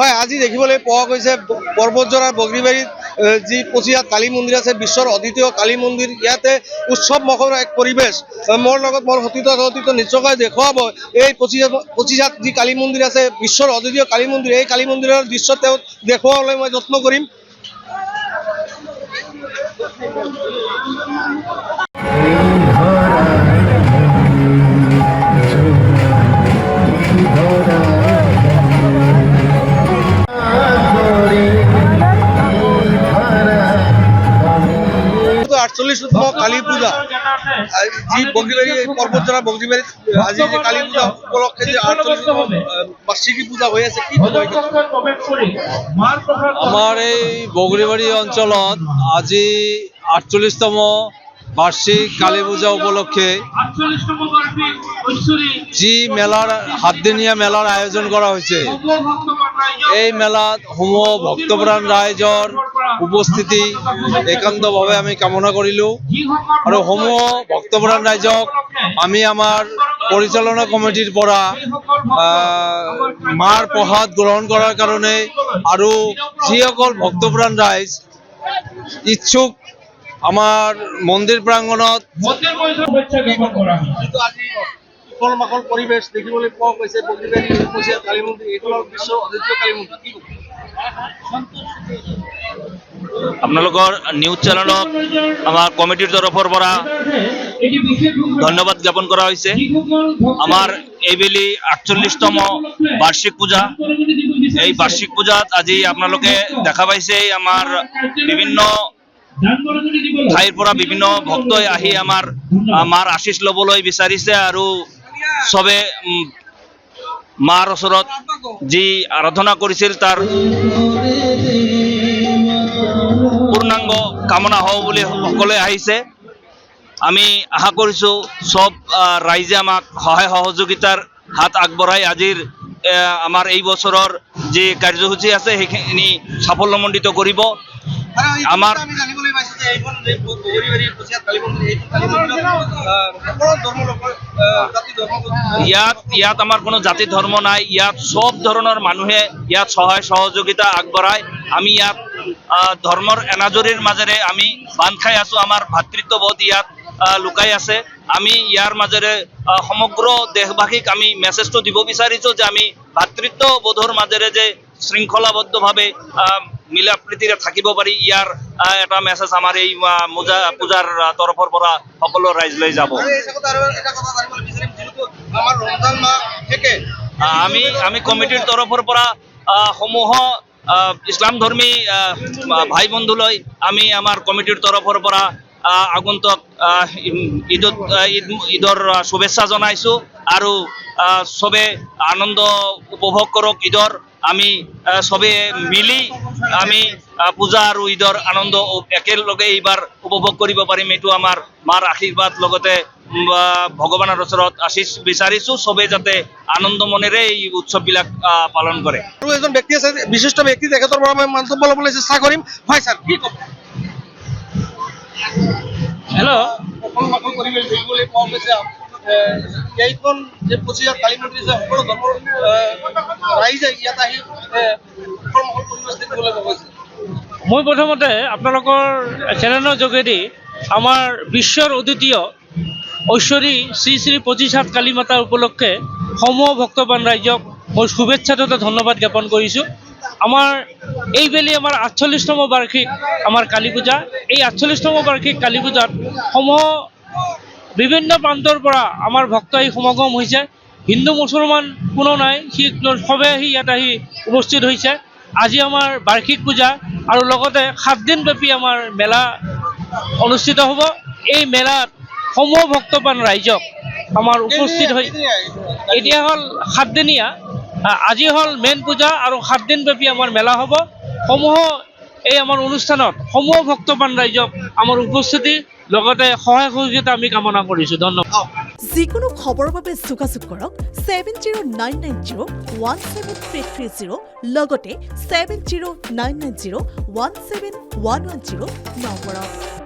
হয় আজি দেখিবলৈ পোৱা গৈছে পৰ্বতজৰাৰ বগৰীবাৰীত যি 25 কালী মন্দিৰ আছে, বিশ্বৰ অদ্বিতীয় কালী মন্দিৰ। ইয়াতে উৎসৱমুখৰ এক পৰিৱেশ। মোৰ লগত মোৰ অতীত নিশ্চয়কৈ দেখুৱাব এই 25 যি কালী মন্দিৰ আছে, বিশ্বৰ অদ্বিতীয় কালী মন্দিৰ। এই কালী মন্দিৰৰ দৃশ্য তেওঁ দেখুৱাবলৈ মই যত্ন কৰিম। কালী পূজা যি বগৰীবাৰী পৰ্বতজৰা বগৰীবাৰীত আজি যে কালী পূজা উপলক্ষে যে 48তম বাৰ্ষিকী পূজা হৈ আছে, কি আমাৰ এই বগৰীবাৰী অঞ্চলত আজি 48তম বাৰ্ষিক কালী পূজা উপলক্ষে যি মেলাৰ 7দিনীয়া মেলাৰ আয়োজন কৰা হৈছে, এই মেলাত সমূহ ভক্তপ্ৰাণ ৰাইজৰ উপস্থিতি একান্তভাৱে আমি কামনা কৰিলোঁ আৰু সমূহ ভক্তপ্ৰাণ ৰাইজক আমি আমাৰ পৰিচালনা কমিটিৰ পৰা মাৰ প্ৰসাদ গ্ৰহণ কৰাৰ কাৰণে আৰু যিসকল ভক্তপ্ৰাণ ৰাইজ ইচ্ছুক আমাৰ মন্দিৰ প্ৰাংগণত পৰিৱেশ দেখিবলৈ পোৱা গৈছে। বগৰীবাৰী কালী মন্দিৰ এইটো বিশ্বৰ অদ্বিতীয় কালী মন্দিৰ। আপোনালোকৰ নিউজ চেনেলক আমাৰ কমিটিৰ তৰফৰ পৰা ধন্যবাদ জ্ঞাপন কৰা হৈছে। আমাৰ এইবেলি 48তম বাৰ্ষিক পূজা, এই বাৰ্ষিক পূজাত আজি আপোনালোকে দেখা পাইছে আমাৰ বিভিন্ন ঠাইৰ পৰা বিভিন্ন ভক্তই আহি আমাৰ মাৰ আশীষ ল'বলৈ বিচাৰিছে আৰু চবে মাৰ ওচৰত যি আৰাধনা কৰিছিল তাৰ পূৰ্ণাংগ কামনা হওক বুলি সকলোৱে আহিছে। আমি আশা কৰিছোঁ চব ৰাইজে আমাক সহায় সহযোগিতাৰ হাত আগবঢ়াই আজিৰ আমাৰ এই বছৰৰ যি কাৰ্যসূচী আছে সেইখিনি সাফল্যমণ্ডিত কৰিব। আমাৰ ইয়াত আমাৰ কোনো জাতি ধৰ্ম নাই। ইয়াত সব ধৰণৰ মানুহে ইয়াত সহায় সহযোগিতা আগবঢ়ায়। আমি ইয়াত ধৰ্মৰ এনাজৰীৰ মাজেৰে আমি বান্ধ খাই আছোঁ। আমাৰ ভাতৃত্ববোধ ইয়াত লুকাই আছে। আমি ইয়াৰ মাজেৰে সমগ্ৰ দেশবাসীক আমি মেছেজটো দিব বিচাৰিছোঁ যে আমি ভাতৃত্ববোধৰ মাজেৰে যে শৃংখলাবদ্ধভাৱে মিলা প্ৰীতিৰে থাকিব পাৰি, ইয়াৰ এটা মেছেজ আমাৰ এই পূজাৰ তৰফৰ পৰা সকলো ৰাইজলৈ যাব। আমি কমিটিৰ তৰফৰ পৰা সমূহ ইছলাম ধৰ্মী ভাই বন্ধুলৈ আমি আমাৰ কমিটিৰ তৰফৰ পৰা আগন্তুক ঈদৰ শুভেচ্ছা জনাইছোঁ আৰু চবে আনন্দ উপভোগ কৰক ঈদৰ। আমি চবে মিলি আমি পূজা আৰু ঈদৰ আনন্দ একেলগে এইবাৰ উপভোগ কৰিব পাৰিম, এইটো আমাৰ মাৰ আশীৰ্বাদ লগতে ভগৱানৰ ওচৰত আশীষ বিচাৰিছোঁ। চবে যাতে আনন্দ মনেৰে এই উৎসৱবিলাক পালন কৰে। আৰু এজন ব্যক্তি আছে, বিশিষ্ট ব্যক্তি, তেখেতৰ পৰা মই মন্তব্য ল'বলৈ চেষ্টা কৰিম। হয় ছাৰ, কি ক'ব? হেল্ল', পৰিৱেশ দেখিবলৈ পোৱা গৈছে। এইখন যে 25 কালী মন্দিৰ আছে, সকলো ধৰ্মৰ ৰাইজে ইয়াত আহি পৰিৱেশ দেখিবলৈ পোৱা গৈছে। মই প্ৰথমতে আপোনালোকৰ চেনেলৰ যোগেদি আমাৰ বিশ্বৰ অদ্বিতীয় ঐশ্বৰী শ্ৰী শ্ৰী 25 কালী মাতা উপলক্ষে সমূহ ভক্তপ্ৰাণ ৰাইজক মই শুভেচ্ছা তথা ধন্যবাদ জ্ঞাপন কৰিছোঁ। আমাৰ এইবেলি আমাৰ 48তম বাৰ্ষিক আমাৰ কালী পূজা। এই 48তম বাৰ্ষিক কালী পূজাত সমূহ বিভিন্ন প্ৰান্তৰ পৰা আমাৰ ভক্ত আহি সমাগম হৈছে। হিন্দু মুছলমান কোনো নাই, সবে আহি ইয়াত আহি উপস্থিত হৈছে। আজি আমাৰ বাৰ্ষিক পূজা আৰু লগতে 7 দিনব্যাপী আমাৰ মেলা অনুষ্ঠিত হ'ব। এই মেলাত সমূহ ভক্তপ্ৰাণ ৰাইজক আমাৰ উপস্থিত হৈ এতিয়া হ'ল 7 দিনীয়া, আজি হ'ল মেইন পূজা আৰু 7 দিনব্যাপী আমাৰ মেলা হ'ব। সমূহ এই আমাৰ অনুষ্ঠানত সমূহ ভক্তপ্ৰাণ ৰাইজক আমাৰ উপস্থিতি লগতে সহায় সহযোগিতা আমি কামনা কৰিছোঁ। ধন্যবাদ। যিকোনো খবৰৰ বাবে যোগাযোগ কৰক 7099017330 লগতে 7099017110 নম্বৰত।